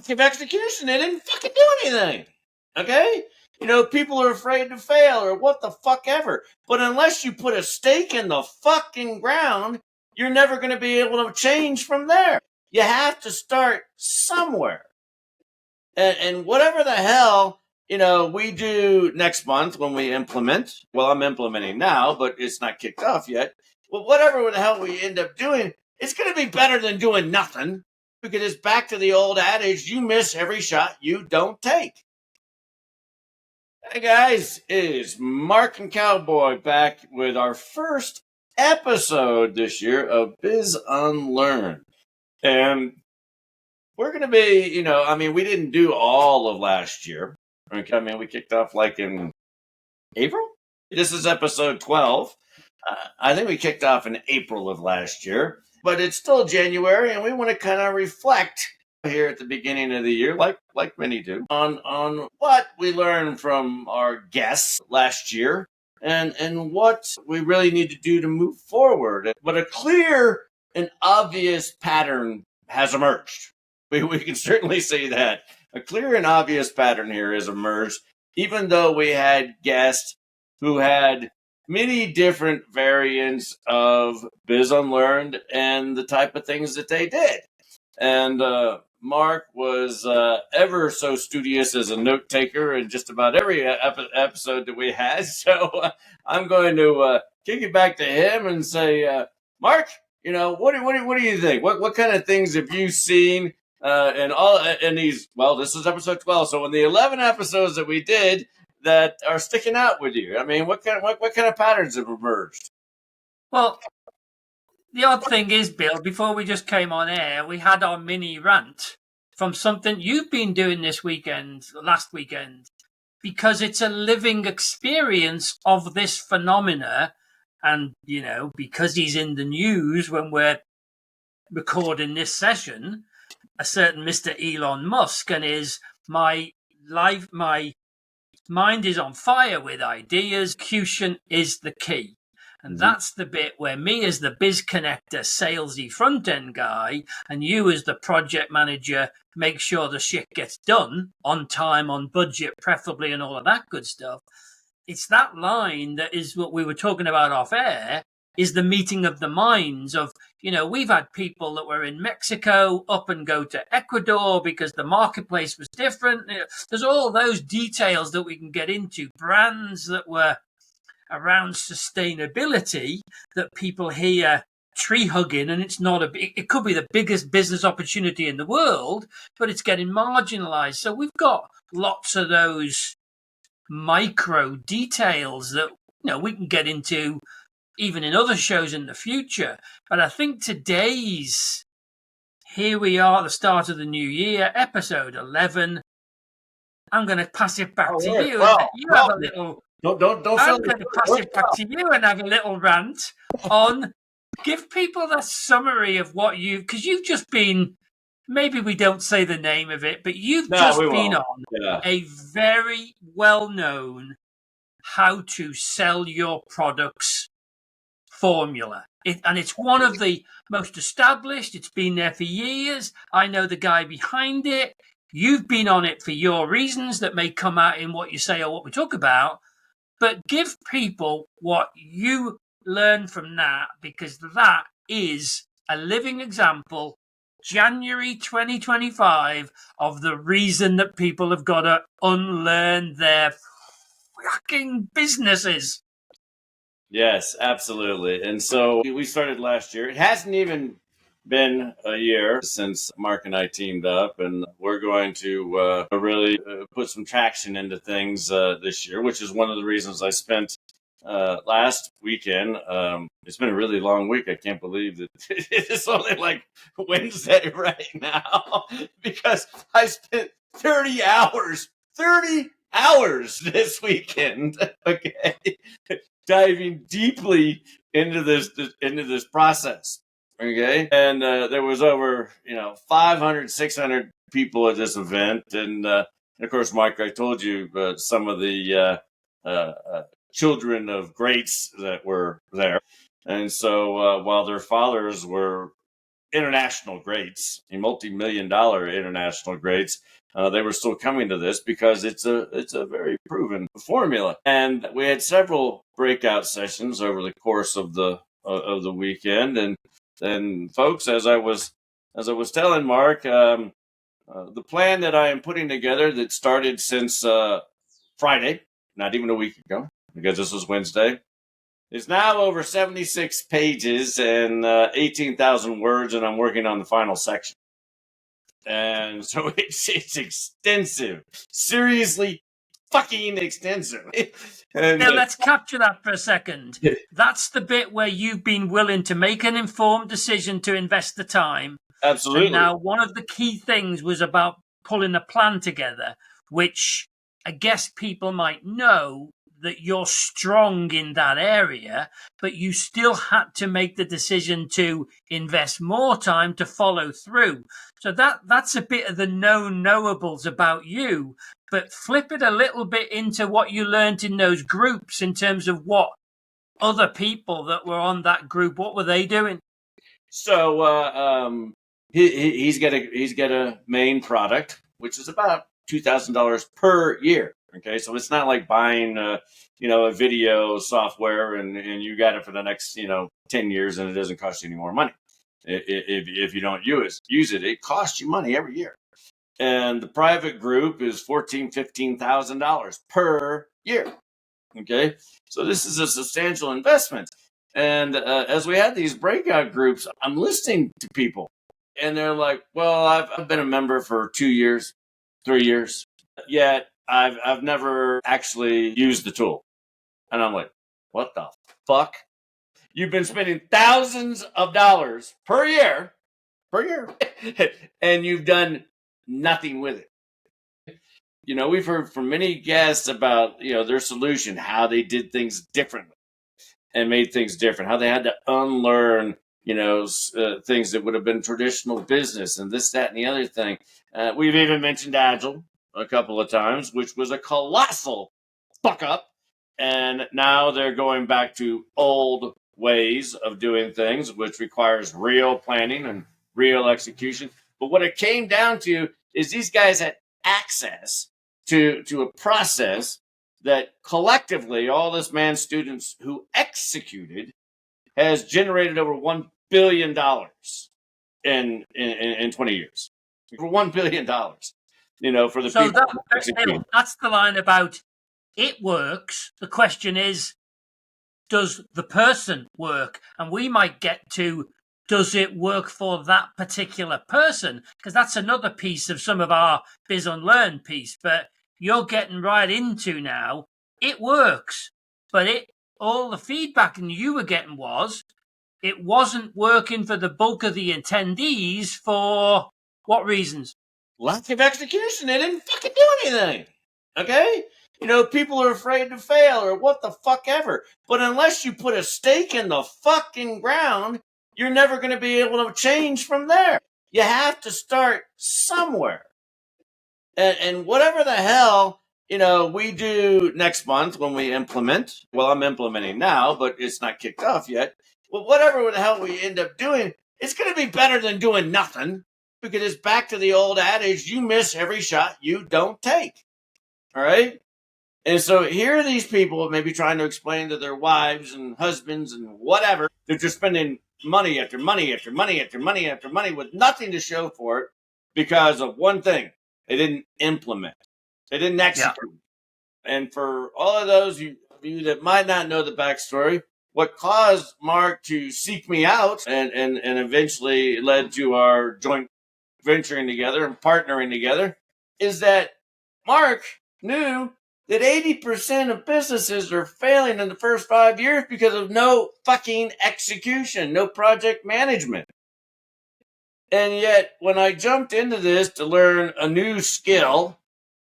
lack of execution. They didn't fucking do anything. Okay? People are afraid to fail or what the fuck ever. But unless you put a stake in the fucking ground, you're never going to be able to change from there. You have to start somewhere. And whatever the hell, we do next month when we implement. Well, I'm implementing now, but it's not kicked off yet. Well, whatever the hell we end up doing, it's going to be better than doing nothing. Because it's back to the old adage, you miss every shot you don't take. Hey guys, it is Mark and Cowboy back with our first episode this year of Biz Unlearned. And we're going to be, we didn't do all of last year. Okay? We kicked off like in April. This is episode 12. I think we kicked off in April of last year, but it's still January, and we want to kind of reflect here at the beginning of the year, like many do, on what we learned from our guests last year and what we really need to do to move forward. But a clear and obvious pattern has emerged. We can certainly say that. A clear and obvious pattern here has emerged, even though we had guests who had many different variants of Biz Unlearned and the type of things that they did. And Mark was ever so studious as a note taker in just about every episode that we had. So I'm going to kick it back to him and say, Mark, what do you think? What kind of things have you seen in these? Well, this is episode 12. So in the 11 episodes that we did that are sticking out with you, what kind of patterns have emerged? Well, the odd thing is, Bill, before we just came on air, we had our mini rant from something you've been doing last weekend, because it's a living experience of this phenomena. And, because he's in the news when we're recording this session, a certain Mr. Elon Musk, and my mind is on fire with ideas. Execution is the key. And that's the bit where me as the biz connector, salesy front-end guy, and you as the project manager, make sure the shit gets done on time, on budget, preferably, and all of that good stuff. It's that line that is what we were talking about off air, is the meeting of the minds of, we've had people that were in Mexico up and go to Ecuador because the marketplace was different. There's all those details that we can get into, brands that were around sustainability that people hear tree hugging, and it could be the biggest business opportunity in the world, but it's getting marginalized. So we've got lots of those micro details that we can get into even in other shows in the future. But I think today's, here we are at the start of the new year, episode 11. I'm going to pass it back to you. Have a little. Don't I'm going to pass it back to you and have a little rant on. Give people the summary of what because you've just been. Maybe we don't say the name of it, but you've been on a very well-known how to sell your products formula. And it's one of the most established. It's been there for years. I know the guy behind it. You've been on it for your reasons that may come out in what you say or what we talk about. But give people what you learn from that, because that is a living example, January 2025, of the reason that people have got to unlearn their fucking businesses. Yes, absolutely. And so we started last year. It hasn't even been a year since Mark and I teamed up, and we're going to really put some traction into things this year, which is one of the reasons I spent last weekend. It's been a really long week. I can't believe that it's only like Wednesday right now, because I spent 30 hours this weekend, okay, diving deeply into this process. Okay. And there was over, 500, 600 people at this event. And of course, Mike, I told you some of the children of greats that were there. And so while their fathers were international greats, multi-million-dollar international greats. They were still coming to this because it's a very proven formula. And we had several breakout sessions over the course of the weekend. And folks, as I was telling Mark, the plan that I am putting together that started since Friday, not even a week ago, because this was Wednesday, is now over 76 pages and 18,000 words, and I'm working on the final section. And so it's extensive, seriously fucking extensive. And, now let's capture that for a second. That's the bit where you've been willing to make an informed decision to invest the time. Absolutely. And now one of the key things was about pulling a plan together, which I guess people might know that you're strong in that area, but you still had to make the decision to invest more time to follow through. So that's a bit of the knowables about you, but flip it a little bit into what you learned in those groups in terms of what other people that were on that group, what were they doing? So he's got a main product, which is about $2,000 per year. Okay, so it's not like buying a video software and you got it for the next 10 years and it doesn't cost you any more money. If you don't use it, it costs you money every year. And the private group is $15,000 per year. Okay, so this is a substantial investment. And as we had these breakout groups, I'm listening to people, and they're like, "Well, I've been a member for 2 years, 3 years, yet I've never actually used the tool." And I'm like, "What the fuck? You've been spending thousands of dollars per year, and you've done nothing with it." We've heard from many guests about their solution, how they did things differently and made things different, how they had to unlearn things that would have been traditional business and this, that, and the other thing. We've even mentioned Agile a couple of times, which was a colossal fuck up. And now they're going back to old ways of doing things, which requires real planning and real execution. But what it came down to is these guys had access to a process that collectively all this man's students who executed has generated over $1 billion in 20 years. For $1 billion, for the people. That's the line about it works. The question is, does the person work? And we might get to, does it work for that particular person? Because that's another piece of some of our Biz Unlearned piece. But you're getting right into now, it works. But all the feedback you were getting was, it wasn't working for the bulk of the attendees for what reasons? Lack of execution. They didn't fucking do anything. Okay? People are afraid to fail or what the fuck ever. But unless you put a stake in the fucking ground, you're never going to be able to change from there. You have to start somewhere. And whatever the hell, we do next month when we implement. Well, I'm implementing now, but it's not kicked off yet. Well, whatever the hell we end up doing, it's going to be better than doing nothing, because it's back to the old adage, you miss every shot you don't take. All right? And so here are these people maybe trying to explain to their wives and husbands and whatever, they're just spending money after money after money after money after money with nothing to show for it because of one thing. They didn't implement. They didn't execute. Yeah. And for all of those of you that might not know the backstory, what caused Mark to seek me out and eventually led to our joint venturing together and partnering together is that Mark knew that 80% of businesses are failing in the first 5 years because of no fucking execution, no project management. And yet, when I jumped into this to learn a new skill,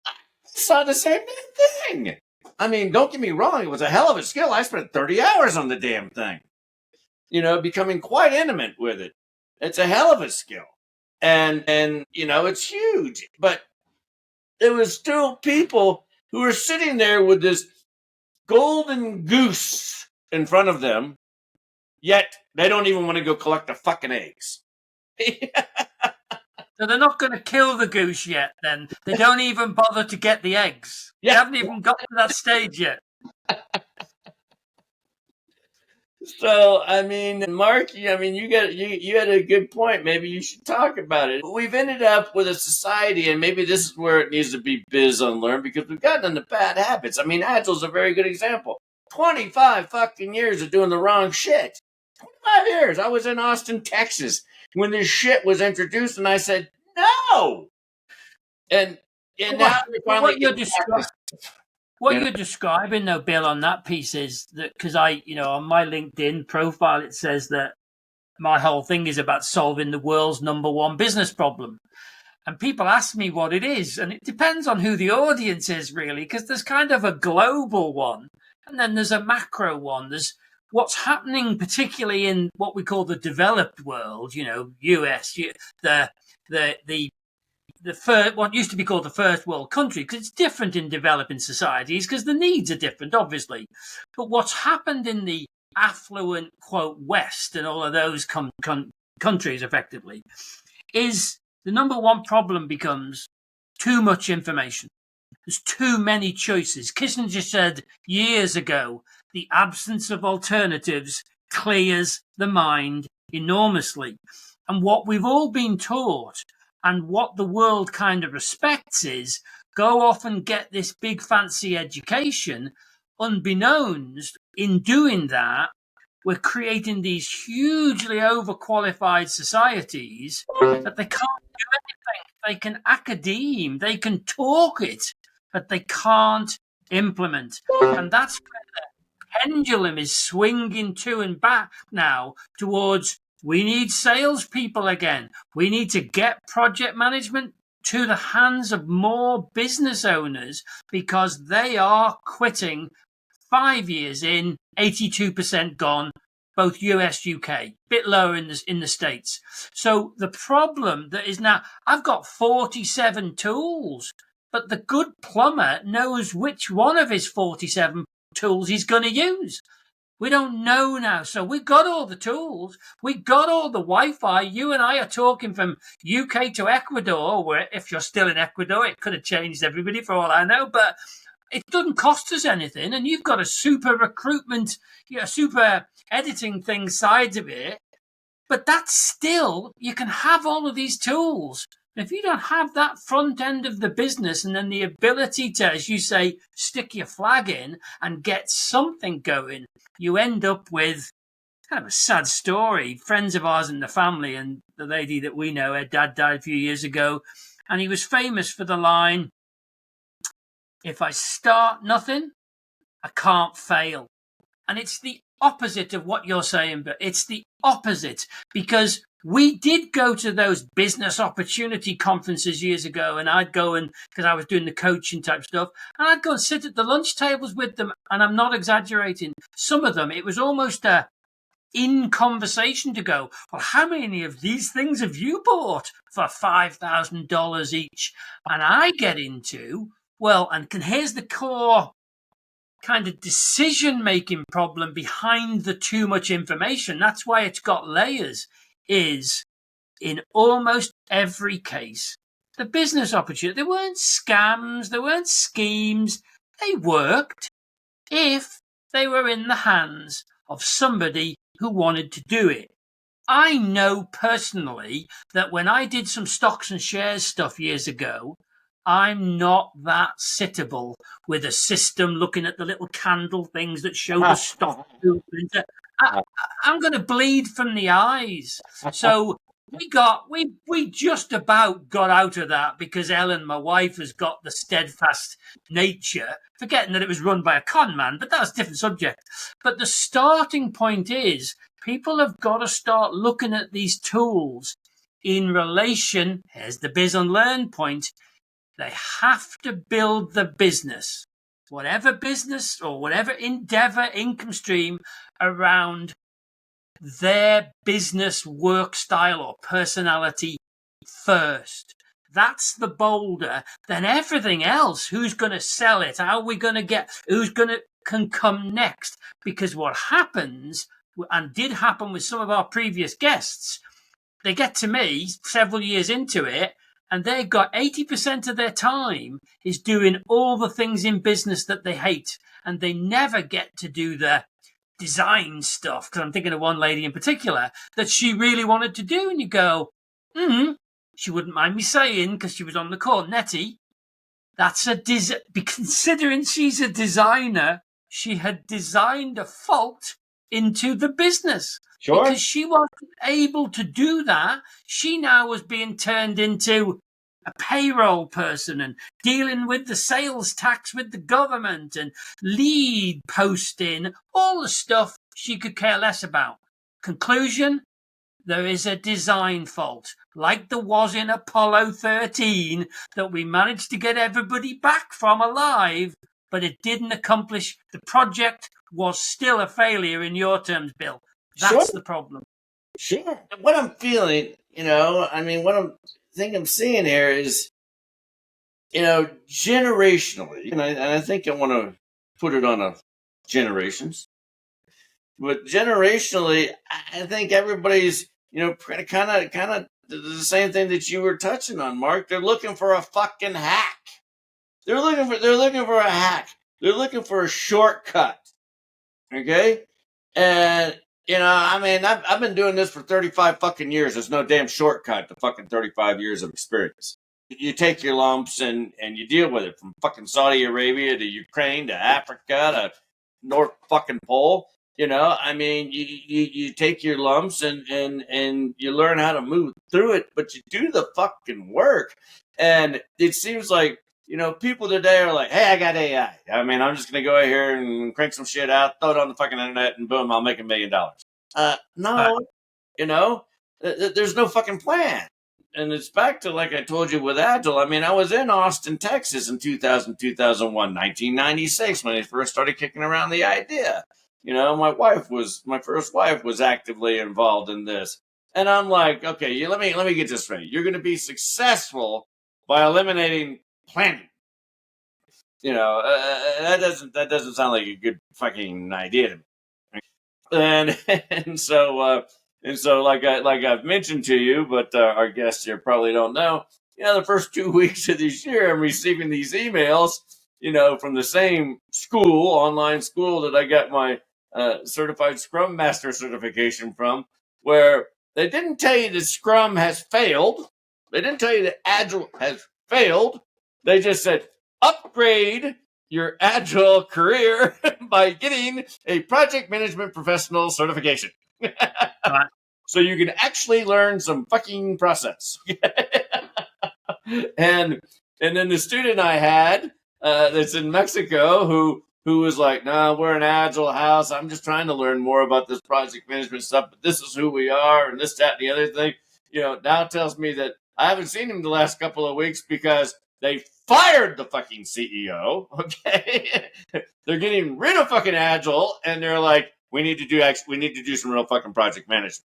I saw the same thing. I mean, don't get me wrong, it was a hell of a skill. I spent 30 hours on the damn thing, becoming quite intimate with it. It's a hell of a skill. And it's huge. But there was still people who were sitting there with this golden goose in front of them, yet they don't even want to go collect the fucking eggs. So they're not going to kill the goose yet. Then they don't even bother to get the eggs. They haven't even got to that stage yet. So, I mean, Mark, you had a good point. Maybe you should talk about it. We've ended up with a society, and maybe this is where it needs to be Biz Unlearned, because we've gotten into bad habits. I mean, Agile's a very good example. 25 fucking years of doing the wrong shit. 25 years. I was in Austin, Texas when this shit was introduced, and I said, no. And now we finally get practice. What you're describing, though, Bill, on that piece is that because on my LinkedIn profile, it says that my whole thing is about solving the world's #1 business problem. And people ask me what it is. And it depends on who the audience is, really, because there's kind of a global one. And then there's a macro one. There's what's happening, particularly in what we call the developed world, US, what used to be called the first world country, because it's different in developing societies because the needs are different, obviously. But what's happened in the affluent, quote, West and all of those countries, effectively, is the #1 problem becomes too much information. There's too many choices. Kissinger said years ago, the absence of alternatives clears the mind enormously. And what we've all been taught and what the world kind of respects is go off and get this big fancy education. Unbeknownst, in doing that, we're creating these hugely overqualified societies that they can't do anything. They can academe, they can talk it, but they can't implement. And that's where the pendulum is swinging to and back now towards we need salespeople again. We need to get project management to the hands of more business owners because they are quitting 5 years in, 82% gone, both US, UK, bit lower in the States. So the problem that is now, I've got 47 tools, but the good plumber knows which one of his 47 tools he's going to use. We don't know now. So we got all the tools. We got all the Wi-Fi. You and I are talking from UK to Ecuador, where if you're still in Ecuador, it could have changed everybody for all I know, but it doesn't cost us anything. And you've got a super recruitment, super editing thing side of it. But that's still, you can have all of these tools. If you don't have that front end of the business and then the ability to, as you say, stick your flag in and get something going, you end up with kind of a sad story. Friends of ours in the family, and the lady that we know, her dad died a few years ago, and he was famous for the line, if I start nothing, I can't fail. And it's the opposite of what you're saying, but it's the opposite, because we did go to those business opportunity conferences years ago, and I'd go and, because I was doing the coaching type stuff, and I'd go and sit at the lunch tables with them, and I'm not exaggerating. Some of them, it was almost a in conversation to go, well, how many of these things have you bought for $5,000 each? And I get into, well, and here's the core kind of decision-making problem behind the too much information. That's why it's got layers, is in almost every case, the business opportunity, there weren't scams, there weren't schemes. They worked if they were in the hands of somebody who wanted to do it. I know personally that when I did some stocks and shares stuff years ago, I'm not that sittable with a system looking at the little candle things that show the stock. I'm going to bleed from the eyes. So we just about got out of that because Ellen, my wife, has got the steadfast nature, forgetting that it was run by a con man, but that's a different subject. But the starting point is people have got to start looking at these tools in relation, here's the Biz Unlearned point, they have to build the business, whatever business or whatever endeavor, income stream around their business work style or personality first. That's the boulder. Then everything else, who's going to sell it? How are we going to get, can come next? Because what happens, and did happen with some of our previous guests, they get to me several years into it, and they've got 80% of their time is doing all the things in business that they hate, and they never get to do the design stuff. Because I'm thinking of one lady in particular that she really wanted to do, and you go, she wouldn't mind me saying, because she was on the call, Nettie, that's considering she's a designer, she had designed a fault into the business. Sure. Because she wasn't able to do that, she now was being turned into a payroll person and dealing with the sales tax with the government and lead posting, all the stuff she could care less about. Conclusion, there is a design fault, like there was in Apollo 13, that we managed to get everybody back from alive, but it didn't accomplish. The project was still a failure in your terms, Bill. That's the problem. Sure. What I'm feeling, what I'm seeing here is, generationally, and I think I want to put it on a generations, but generationally, I think everybody's, kind of the same thing that you were touching on, Mark. They're looking for a fucking hack. They're looking for a hack. They're looking for a shortcut. Okay? And, I've been doing this for 35 fucking years. There's no damn shortcut to fucking 35 years of experience. You take your lumps and you deal with it, from fucking Saudi Arabia to Ukraine to Africa to North fucking Pole. You take your lumps and you learn how to move through it, but you do the fucking work. And it seems like, people today are like, hey, I got AI. I'm just going to go here and crank some shit out, throw it on the fucking internet, and boom, I'll make $1 million. No, there's no fucking plan. And it's back to, like I told you with Agile. I was in Austin, Texas in 2000, 2001, 1996, when they first started kicking around the idea. My first wife was actively involved in this. And I'm like, okay, let me get this straight. You're going to be successful by eliminating planning. That doesn't sound like a good fucking idea to me. And so like I've mentioned to you, but our guests here probably don't know. The first 2 weeks of this year, I'm receiving these emails, from the same school, online school that I got my certified Scrum Master certification from, where they didn't tell you that Scrum has failed. They didn't tell you that Agile has failed. They just said, upgrade your Agile career by getting a project management professional certification. So you can actually learn some fucking process. And then the student I had that's in Mexico who was like, no, we're an Agile house. I'm just trying to learn more about this project management stuff, but this is who we are, and this, that, and the other thing. Now tells me that I haven't seen him the last couple of weeks because they fired the fucking CEO. Okay, they're getting rid of fucking Agile, and they're like, we need to do some real fucking project management,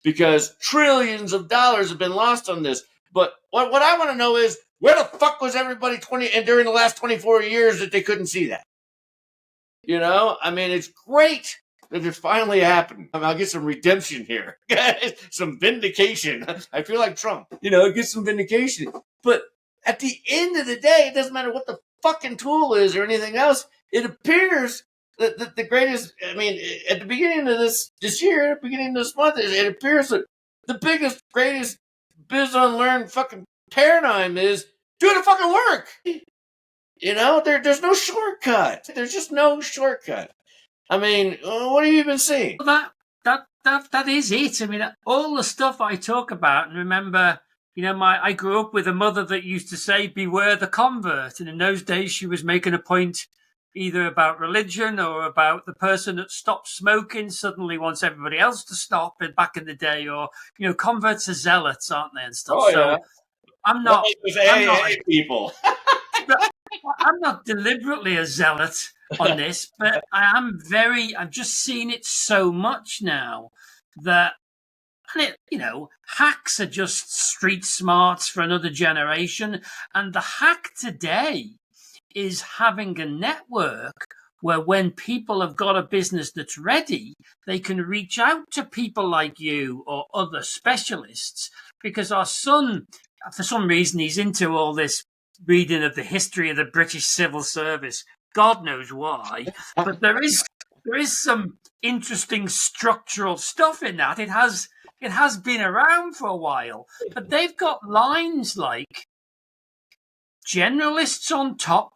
because trillions of dollars have been lost on this. But what I want to know is, where the fuck was everybody during the last 24 years that they couldn't see that? It's great that it finally happened. I'll get some redemption here. Some vindication. I feel like Trump. Get some vindication. But at the end of the day, it doesn't matter what the fucking tool is or anything else. It appears that the greatest, at the beginning of this year, at the beginning of this month, it appears that the biggest, greatest Biz Unlearned fucking paradigm is do the fucking work. There's no shortcut. There's just no shortcut. What have you been seeing? That is it. All the stuff I talk about, and remember, I grew up with a mother that used to say, beware the convert. And in those days, she was making a point either about religion or about the person that stopped smoking suddenly wants everybody else to stop back in the day, or, converts are zealots, aren't they, and stuff. Oh, yeah. So I'm not people. I'm not deliberately a zealot on this, but I'm just seeing it so much now that, hacks are just street smarts for another generation. And the hack today is having a network where when people have got a business that's ready, they can reach out to people like you or other specialists. Because our son, for some reason, he's into all this reading of the history of the British civil service. God knows why, but there is some interesting structural stuff in that. It has been around for a while, but they've got lines like generalists on top,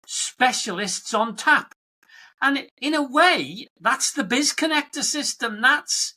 specialists on tap. And in a way, that's the Biz Connector system. That's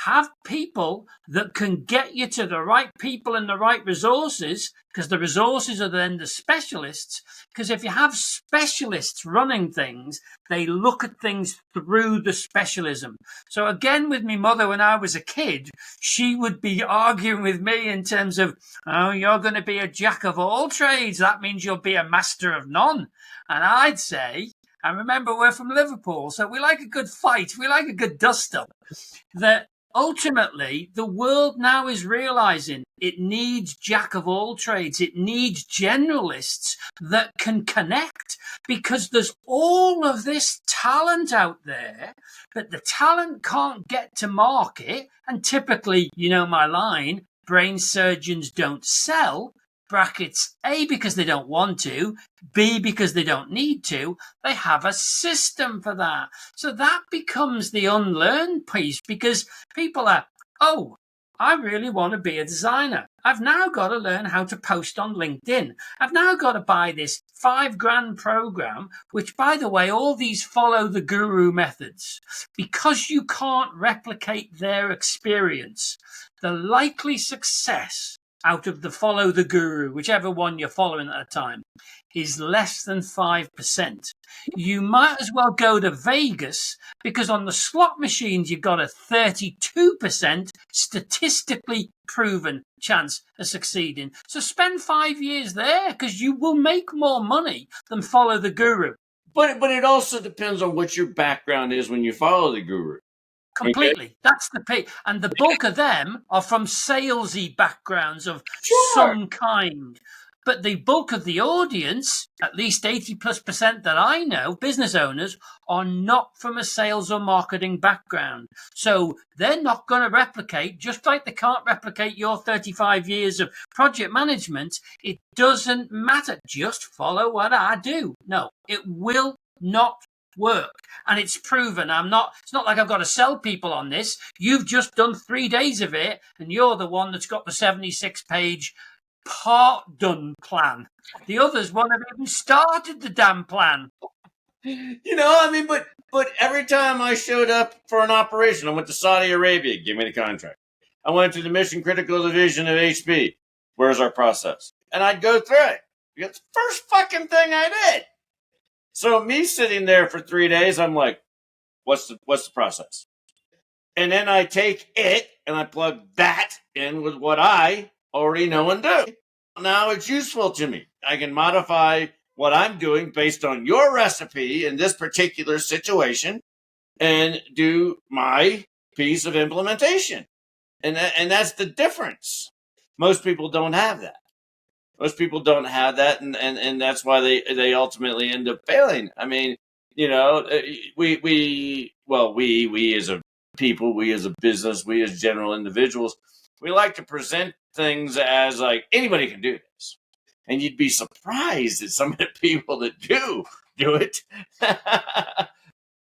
have people that can get you to the right people and the right resources, because the resources are then the specialists. Because if you have specialists running things, they look at things through the specialism. So again, with me mother, when I was a kid, she would be arguing with me in terms of, oh, you're going to be a jack of all trades. That means you'll be a master of none. And I'd say, and remember, we're from Liverpool, so we like a good fight. We like a good dust-up. That ultimately, the world now is realizing it needs jack of all trades. It needs generalists that can connect, because there's all of this talent out there, but the talent can't get to market. And typically, you know my line, brain surgeons don't sell. Brackets, A, because they don't want to, B, because they don't need to. They have a system for that. So that becomes the unlearned piece, because people are, oh, I really want to be a designer. I've now got to learn how to post on LinkedIn. I've now got to buy this $5,000 program, which, by the way, all these follow the guru methods. Because you can't replicate their experience, the likely success out of the follow the guru, whichever one you're following at a time, is less than 5%. You might as well go to Vegas, because on the slot machines, you've got a 32% statistically proven chance of succeeding. So spend 5 years there, because you will make more money than follow the guru. But it also depends on what your background is when you follow the guru. Completely. Okay. That's the pay. And the bulk of them are from salesy backgrounds of some kind. But the bulk of the audience, at least 80+% that I know, business owners, are not from a sales or marketing background. So they're not going to replicate, just like they can't replicate your 35 years of project management. It doesn't matter. Just follow what I do. No, it will not work. And it's proven. It's not like I've got to sell people on this. You've just done 3 days of it, and you're the one that's got the 76-page part done plan. The others won't have even started the damn plan. You know, I mean, but every time I showed up for an operation, I went to Saudi Arabia, give me the contract. I went to the mission critical division of HP. Where's our process? And I'd go through it. It's the first fucking thing I did. So me sitting there for 3 days, I'm like, what's the process? And then I take it and I plug that in with what I already know and do. Now it's useful to me. I can modify what I'm doing based on your recipe in this particular situation and do my piece of implementation. And that's the difference. Most people don't have that. Most people don't have that, and that's why they ultimately end up failing. I mean, you know, we as a people, we as a business, we as general individuals, we like to present things as like anybody can do this, and you'd be surprised at some of the people that do it.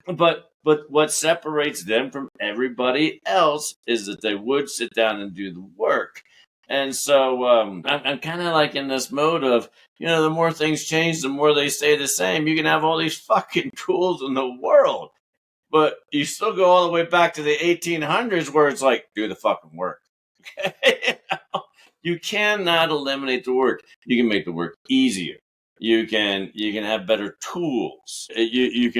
But what separates them from everybody else is that they would sit down and do the work. And so I'm kind of like in this mode of, you know, the more things change, the more they stay the same. You can have all these fucking tools in the world, but you still go all the way back to the 1800s where it's like, do the fucking work. Okay? You cannot eliminate the work. You can make the work easier. You can have better tools. You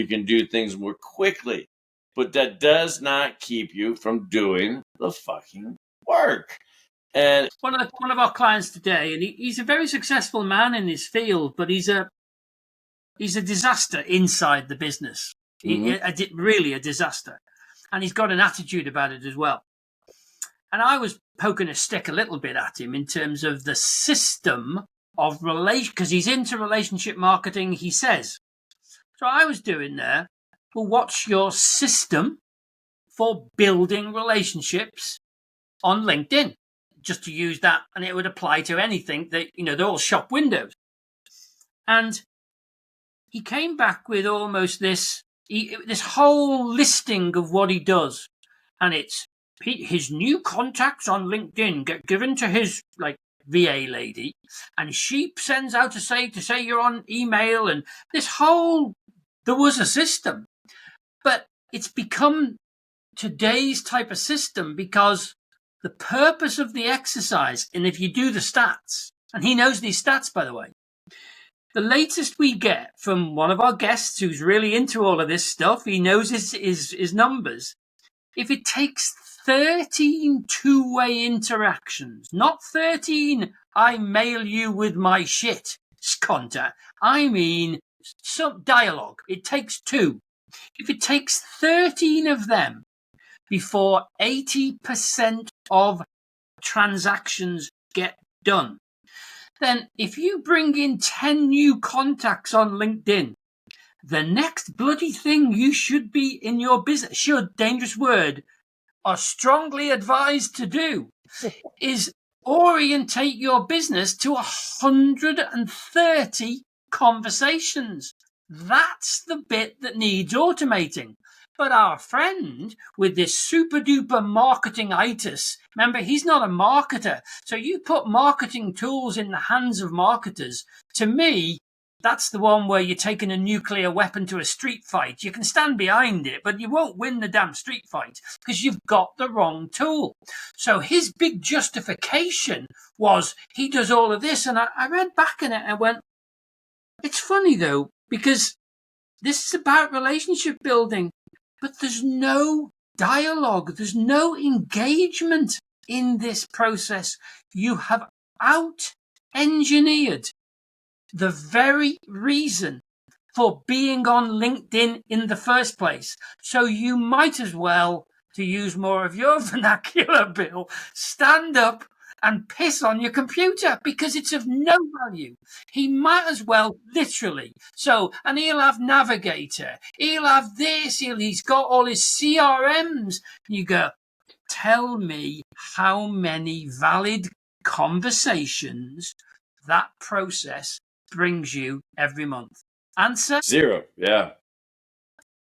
can do things more quickly, but that does not keep you from doing the fucking work. And one of our clients today, and he's a very successful man in his field, but he's a disaster inside the business. Really a disaster, and he's got an attitude about it as well. And I was poking a stick a little bit at him in terms of the system of relation, because he's into relationship marketing. He says, So I was doing there, well, what's your system for building relationships on LinkedIn? Just to use that, and it would apply to anything that, they're all shop windows. And he came back with almost this whole listing of what he does. And it's his new contacts on LinkedIn get given to his VA lady, and she sends out to say you're on email, and there was a system, but it's become today's type of system because the purpose of the exercise, and if you do the stats, and he knows these stats, by the way, the latest we get from one of our guests who's really into all of this stuff, he knows his numbers. If it takes 13 two-way interactions, not 13 I mail you with my shit contact, I mean some dialogue. It takes 2. If it takes 13 of them before 80% of transactions get done, then if you bring in 10 new contacts on LinkedIn, the next bloody thing you should be in your business, dangerous word, are strongly advised to do is orientate your business to 130 conversations. That's the bit that needs automating. But our friend with this super duper marketing itis, remember, he's not a marketer. So you put marketing tools in the hands of marketers. To me, that's the one where you're taking a nuclear weapon to a street fight. You can stand behind it, but you won't win the damn street fight because you've got the wrong tool. So his big justification was he does all of this. And I read back in it and went, it's funny though, because this is about relationship building, but there's no dialogue. There's no engagement in this process. You have out-engineered the very reason for being on LinkedIn in the first place. So you might as well, to use more of your vernacular, Bill, stand up and piss on your computer because it's of no value. He might as well, literally. So, and he'll have Navigator, he'll have this, he's got all his CRMs. You go, tell me how many valid conversations that process brings you every month. Answer? 0. Yeah.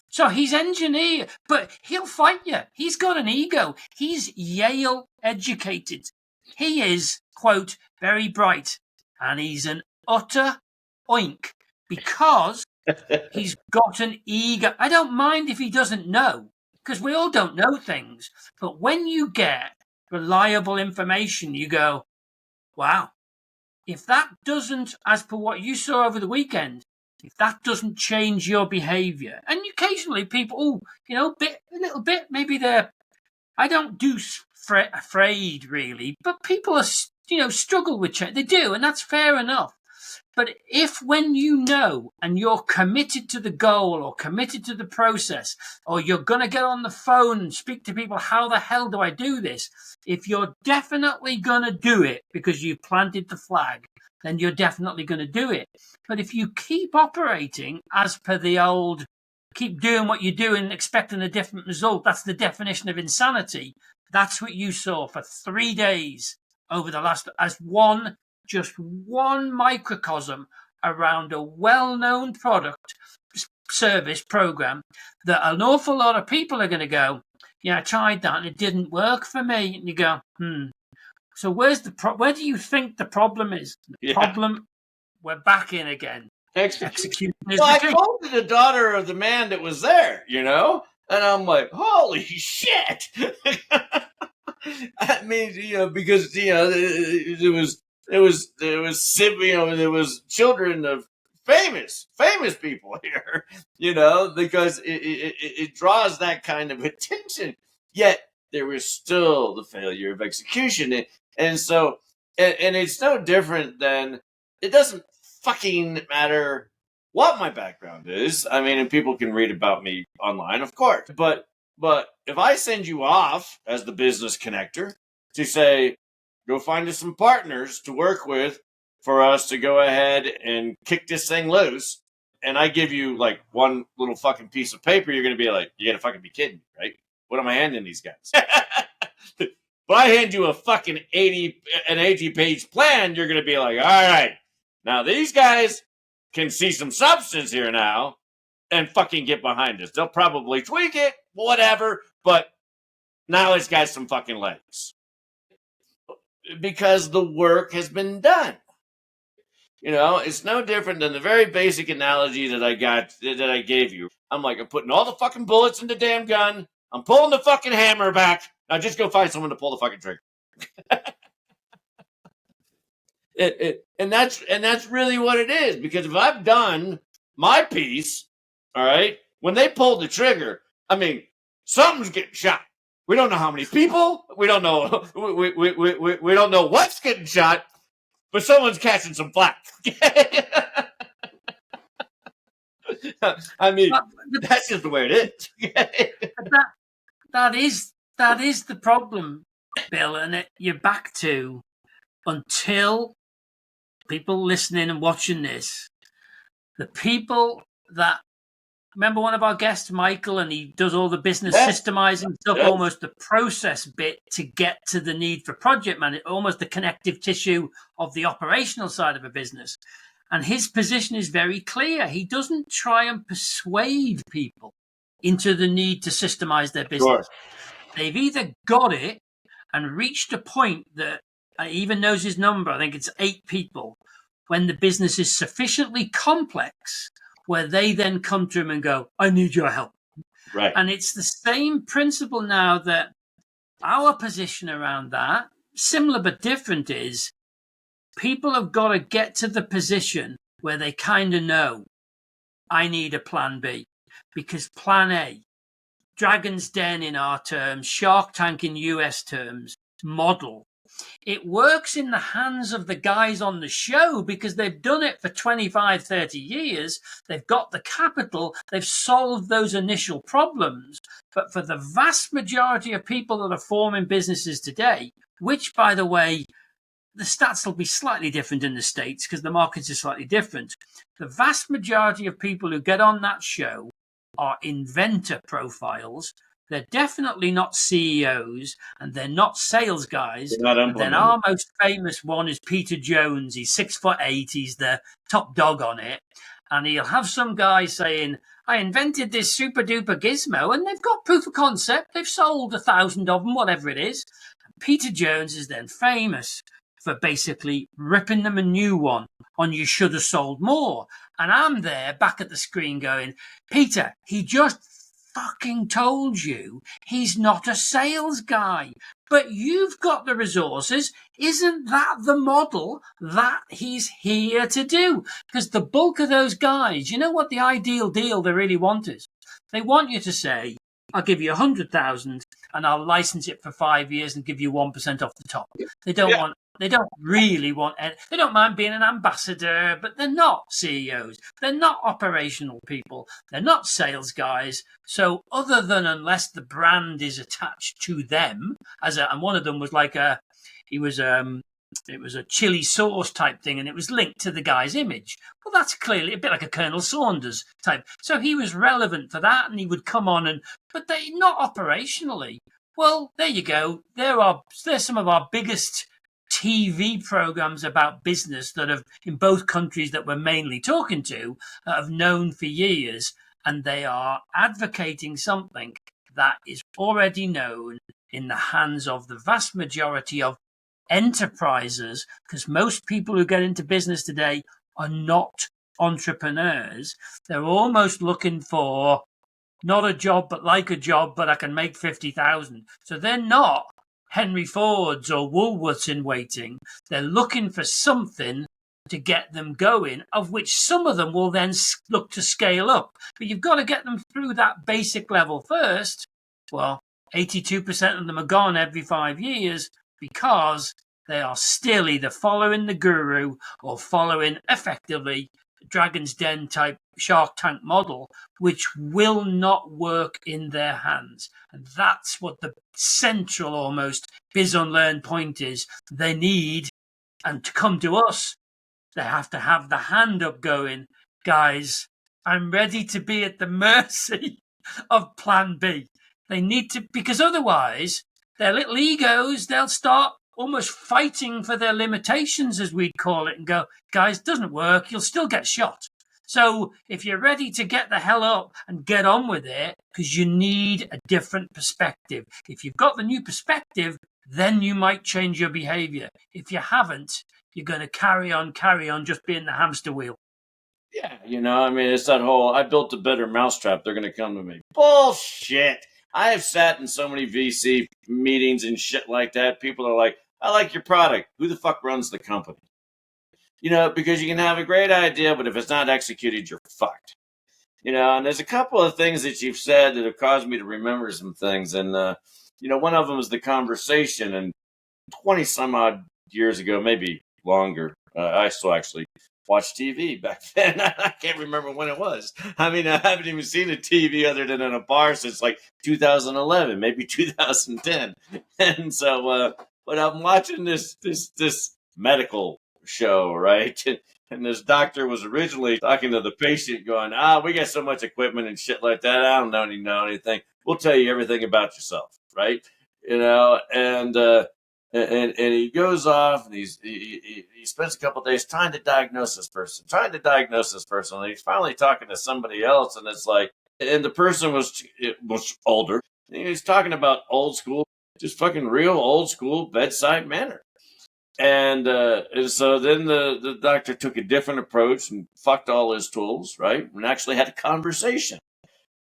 So he's engineer, but he'll fight you. He's got an ego. He's Yale educated. He is, quote, very bright, and he's an utter oink because he's got an ego. I don't mind if he doesn't know, because we all don't know things. But when you get reliable information, you go, wow, if that doesn't, as per what you saw over the weekend, if that doesn't change your behavior, and occasionally people, a little bit, maybe I don't do afraid really, but people are, struggle with change. They do, and that's fair enough. But if when you know and you're committed to the goal or committed to the process, or you're going to get on the phone and speak to people, how the hell do I do this? If you're definitely going to do it because you've planted the flag, then you're definitely going to do it. But if you keep operating as per the old, keep doing what you do and expecting a different result, that's the definition of insanity. That's what you saw for 3 days over the last, as just one microcosm around a well-known product, service, program that an awful lot of people are going to go, yeah, I tried that and it didn't work for me. And you go, So where do you think the problem is? The problem, we're back in again. Execution is well, the I key. called the daughter of the man that was there, and I'm like, holy shit. I mean, because there was children of famous people here, because it draws that kind of attention. Yet there was still the failure of execution, and so it's no different than, it doesn't fucking matter what my background is. I mean, and people can read about me online, of course, but if I send you off as the business connector to say, go find us some partners to work with for us to go ahead and kick this thing loose, and I give you like one little fucking piece of paper, you're going to be like, you got to fucking be kidding, right? What am I handing these guys? But I hand you a fucking 80-page plan, you're going to be like, all right, now these guys can see some substance here now and fucking get behind us. They'll probably tweak it, whatever, but now it's got some fucking legs. Because the work has been done. You know, it's no different than the very basic analogy that I gave you. I'm putting all the fucking bullets in the damn gun. I'm pulling the fucking hammer back. Now just go find someone to pull the fucking trigger. And that's really what it is. Because if I've done my piece, all right, when they pulled the trigger, I mean, something's getting shot. We don't know how many people. We don't know. We don't know what's getting shot, but someone's catching some flack. I mean, that's just the way it is. that is the problem, Bill, and you're back to until people listening and watching this, the people that remember one of our guests, Michael, and he does all the business systemizing stuff, almost the process bit to get to the need for project management, almost the connective tissue of the operational side of a business. And his position is very clear. He doesn't try and persuade people into the need to systemize their business. Sure. They've either got it and reached a point that he even knows his number. I think it's 8 people when the business is sufficiently complex where they then come to him and go, I need your help. Right. And it's the same principle now that our position around that, similar but different, is people have got to get to the position where they kind of know, I need a plan B. Because plan A, Dragon's Den in our terms, Shark Tank in US terms, model, it works in the hands of the guys on the show because they've done it for 25, 30 years. They've got the capital. They've solved those initial problems. But for the vast majority of people that are forming businesses today, which, by the way, the stats will be slightly different in the States because the markets are slightly different. The vast majority of people who get on that show are inventor profiles. They're definitely not CEOs, and they're not sales guys. And then our most famous one is Peter Jones. He's 6'8". He's the top dog on it. And he'll have some guy saying, I invented this super duper gizmo, and they've got proof of concept. They've sold 1,000 of them, whatever it is. And Peter Jones is then famous for basically ripping them a new one on you should have sold more. And I'm there back at the screen going, Peter, he just fucking told you he's not a sales guy, but you've got the resources. Isn't that the model that he's here to do? Because the bulk of those guys, you know what the ideal deal they really want is? They want you to say, I'll give you 100,000 and I'll license it for 5 years and give you 1% off the top. They don't really want, they don't mind being an ambassador, but they're not CEOs. They're not operational people. They're not sales guys. So other than unless the brand is attached to them, and one of them was like it was a chili sauce type thing, and it was linked to the guy's image. Well, that's clearly a bit like a Colonel Saunders type. So he was relevant for that, and he would come on, but they not operationally. Well, there you go. There's some of our biggest TV programs about business that have, in both countries that we're mainly talking to, have known for years, and they are advocating something that is already known in the hands of the vast majority of enterprises, because most people who get into business today are not entrepreneurs. They're almost looking for not a job, but like a job, but I can make 50,000. So they're not Henry Ford's or Woolworths in waiting. They're looking for something to get them going, of which some of them will then look to scale up. But you've got to get them through that basic level first. Well, 82% of them are gone every 5 years because they are still either following the guru or following effectively Dragon's Den type Shark Tank model, which will not work in their hands. And that's what the central almost Biz Unlearned point is. They need, and to come to us, they have to have the hand up going, guys, I'm ready to be at the mercy of plan B. They need to, because otherwise their little egos, they'll start almost fighting for their limitations, as we'd call it, and go, guys, doesn't work, you'll still get shot. So if you're ready to get the hell up and get on with it, because you need a different perspective. If you've got the new perspective, then you might change your behavior. If you haven't, you're going to carry on just being the hamster wheel. Yeah, I mean, it's that whole, I built a better mousetrap, they're going to come to me. Bullshit. I have sat in so many VC meetings and shit like that. People are like, I like your product. Who the fuck runs the company? Because you can have a great idea, but if it's not executed, you're fucked. And there's a couple of things that you've said that have caused me to remember some things. And, one of them is the conversation. And 20 some odd years ago, maybe longer, I still actually watched TV back then. I can't remember when it was. I mean, I haven't even seen a TV other than in a bar since like 2011, maybe 2010. And so, but I'm watching this medical show, right? And this doctor was originally talking to the patient going, we got so much equipment and shit like that. I don't know anything. We'll tell you everything about yourself, right? And he goes off and he spends a couple of days trying to diagnose this person. And he's finally talking to somebody else, and it's like, and the person was older. And he was talking about old school, just fucking real old school bedside manner. And so then the doctor took a different approach and fucked all his tools, right? And actually had a conversation.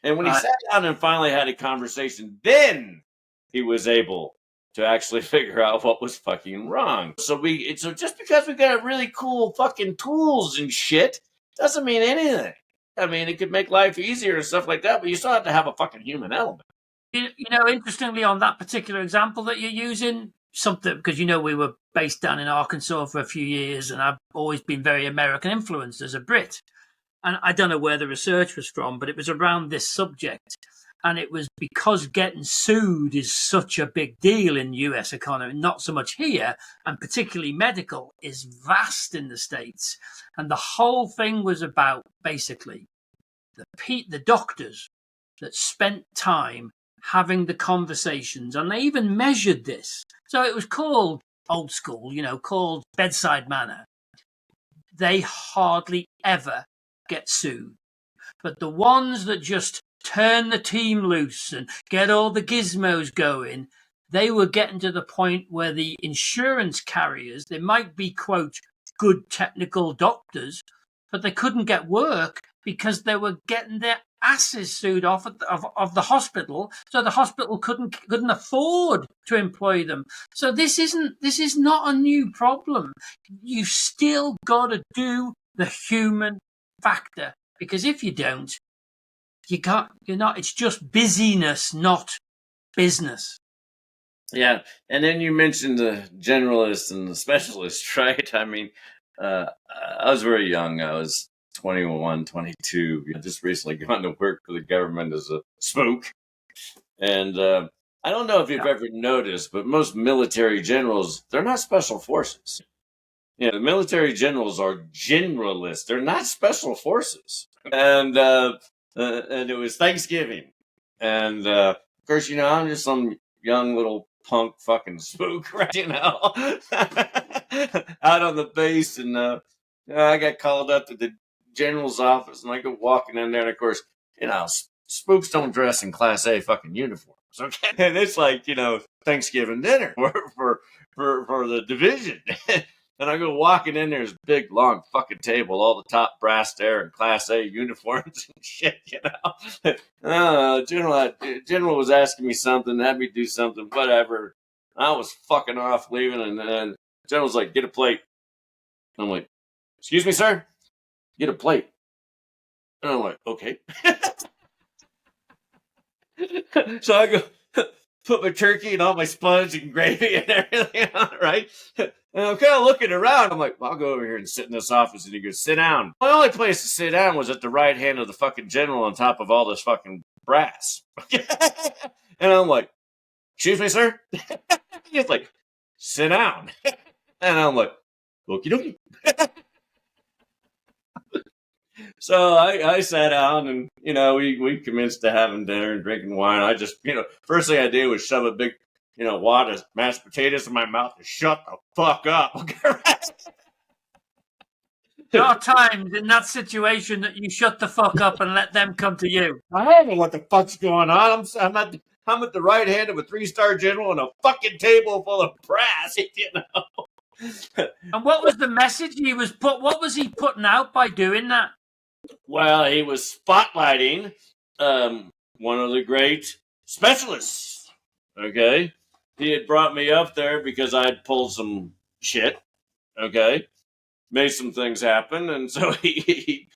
And when he sat down and finally had a conversation, then he was able to actually figure out what was fucking wrong. So just because we got really cool fucking tools and shit doesn't mean anything. I mean, it could make life easier and stuff like that, but you still have to have a fucking human element. Interestingly, on that particular example that you're using, something, because we were based down in Arkansas for a few years, and I've always been very American influenced as a Brit. And I don't know where the research was from, but it was around this subject. And it was because getting sued is such a big deal in the US economy, not so much here, and particularly medical is vast in the States. And the whole thing was about basically the doctors that spent time having the conversations, and they even measured this. So it was called old school, called bedside manner. They hardly ever get sued. But the ones that just turn the team loose and get all the gizmos going, they were getting to the point where the insurance carriers, they might be, quote, good technical doctors, but they couldn't get work because they were getting their asses sued off of the hospital, so the hospital couldn't afford to employ them. So this is not a new problem. You've still got to do the human factor, because if you don't, it's just busyness, not business. Yeah. And then you mentioned the generalist and the specialist, right? I mean, I was very young. I was 21, 22. I just recently gone to work for the government as a spook. And I don't know if you've ever noticed, but most military generals, they're not special forces. The military generals are generalists. They're not special forces. And it was Thanksgiving. And of course, I'm just some young little punk fucking spook, right? Out on the base. And I got called up to the general's office, and I go walking in there. And of course, spooks don't dress in Class A fucking uniforms. Okay. And it's like, Thanksgiving dinner for the division. And I go walking in, there's a big, long fucking table, all the top brass there in Class A uniforms and shit, General was asking me something, had me do something, whatever. I was fucking off leaving, and General's like, get a plate. I'm like, excuse me, sir? Get a plate. And I'm like, okay. So I go, put my turkey and all my sponge and gravy and everything on it, right? And I'm kind of looking around. I'm like, well, I'll go over here and sit in this office. And he goes, sit down. My only place to sit down was at the right hand of the fucking general on top of all this fucking brass. And I'm like, excuse me, sir? He's like, sit down. And I'm like, okie dokie. So I sat down and, we commenced to having dinner and drinking wine. I just, first thing I did was shove a big, wad of mashed potatoes in my mouth and shut the fuck up. There are times in that situation that you shut the fuck up and let them come to you. I don't know what the fuck's going on. I'm at the right hand of a 3-star general and a fucking table full of brass, And what was the message what was he putting out by doing that? Well, he was spotlighting one of the great specialists. Okay, he had brought me up there because I'd pulled some shit. Okay, made some things happen, and so he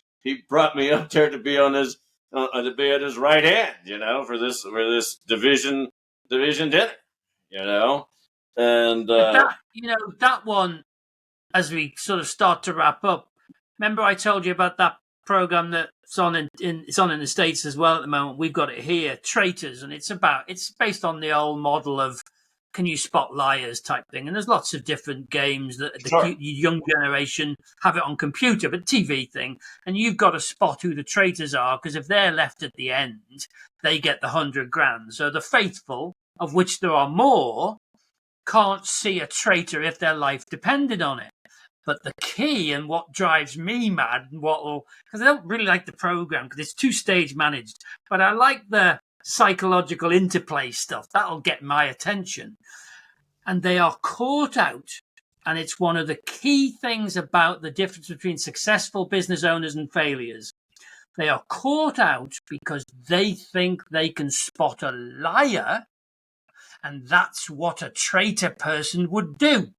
brought me up there to be on his to be at his right hand. For this division dinner. And that one. As we sort of start to wrap up, remember I told you about that program that's on it's on in the States as well at the moment. We've got it here, Traitors, and it's based on the old model of can you spot liars type thing. And there's lots of different games that the young generation have it on computer, but TV thing. And you've got to spot who the traitors are, because if they're left at the end, they get the $100,000. So the faithful, of which there are more, can't see a traitor if their life depended on it. But the key, and what drives me mad, and because I don't really like the program because it's 2-stage managed, but I like the psychological interplay stuff. That'll get my attention. And they are caught out, and it's one of the key things about the difference between successful business owners and failures. They are caught out because they think they can spot a liar, and that's what a traitor person would do.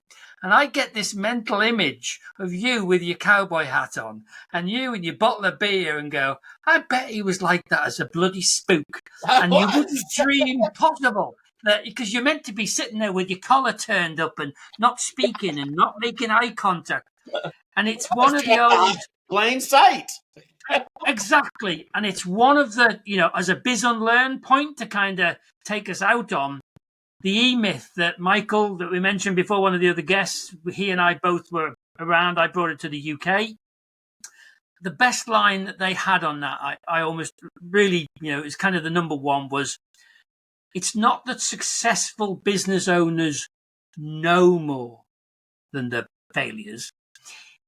And I get this mental image of you with your cowboy hat on and you with your bottle of beer and go, I bet he was like that as a bloody spook. And you wouldn't dream possible that, because you're meant to be sitting there with your collar turned up and not speaking and not making eye contact. And it's one of the old... plain sight. Exactly. And it's one of the, as a Biz Unlearned point to kind of take us out on, the E-myth that Michael, that we mentioned before, one of the other guests, he and I both were around. I brought it to the UK. The best line that they had on that, I almost really, is kind of the number one, was, it's not that successful business owners know more than the failures.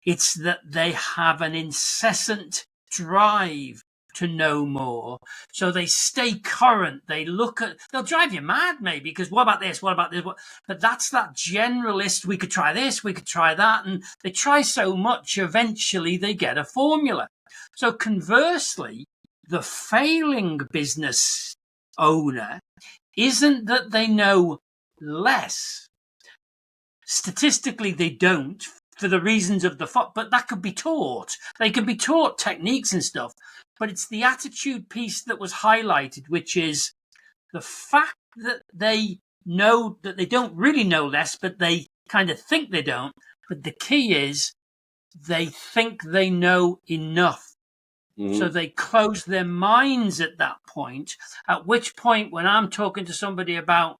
It's that they have an incessant drive to know more. So they stay current. They'll drive you mad maybe, because what about this? What about this? But that's that generalist. We could try this. We could try that. And they try so much, eventually they get a formula. So conversely, the failing business owner isn't that they know less. Statistically, they don't, for the reasons of but that could be taught. They can be taught techniques and stuff. But it's the attitude piece that was highlighted, which is the fact that they know that they don't really know less, but they kind of think they don't. But the key is they think they know enough. Mm-hmm. So they close their minds at that point, at which point when I'm talking to somebody about,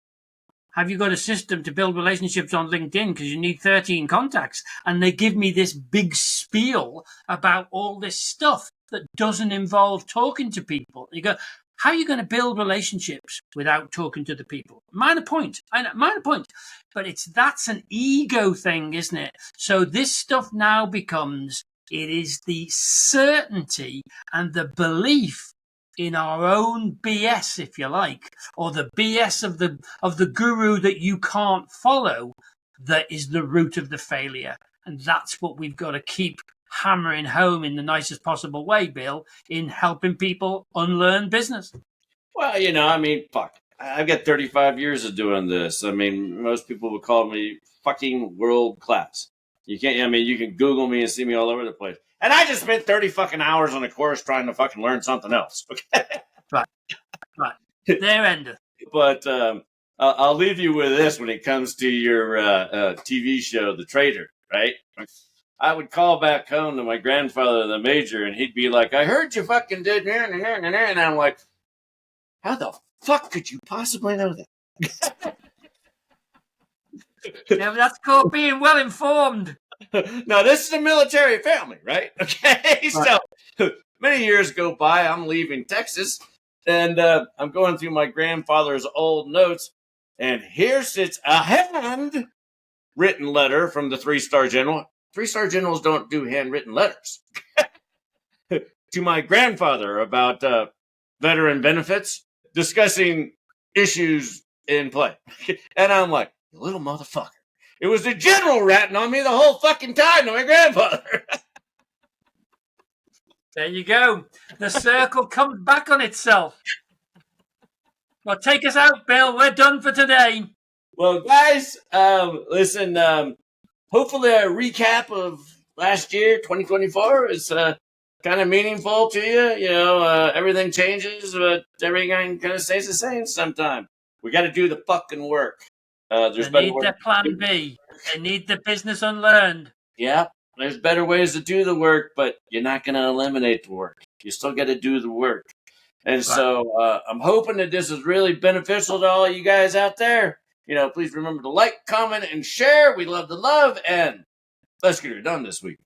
have you got a system to build relationships on LinkedIn because you need 13 contacts? And they give me this big spiel about all this stuff that doesn't involve talking to people. You go, how are you going to build relationships without talking to the people? Minor point. But that's an ego thing, isn't it? So this stuff now becomes, it is the certainty and the belief in our own BS, if you like, or the BS of the guru that you can't follow, that is the root of the failure. And that's what we've got to keep hammering home in the nicest possible way, Bill, in helping people unlearn business. Well, fuck. I've got 35 years of doing this. Most people would call me fucking world class. You can Google me and see me all over the place. And I just spent 30 fucking hours on a course trying to fucking learn something else. Okay. Right. There ended. But I'll leave you with this when it comes to your TV show, The Traitor, right? I would call back home to my grandfather, the major, and he'd be like, I heard you fucking did, and I'm like, how the fuck could you possibly know that? Yeah, that's called being well informed. Now, this is a military family, right? Okay, right. So many years go by. I'm leaving Texas, and I'm going through my grandfather's old notes, and here sits a handwritten letter from the 3-star general. 3-star generals don't do handwritten letters. To my grandfather about veteran benefits, discussing issues in play. And I'm like, you little motherfucker. It was the general ratting on me the whole fucking time to my grandfather. There you go. The circle comes back on itself. Well, take us out, Bill. We're done for today. Well, guys, listen, hopefully a recap of last year, 2024, is kind of meaningful to you. You know, everything changes, but everything kind of stays the same sometime. We got to do the fucking work. They need their plan B. They need the business unlearned. Yeah, there's better ways to do the work, but you're not going to eliminate the work. You still got to do the work. And so I'm hoping that this is really beneficial to all you guys out there. You know, please remember to like, comment, and share. We love the love, and let's get it done this week.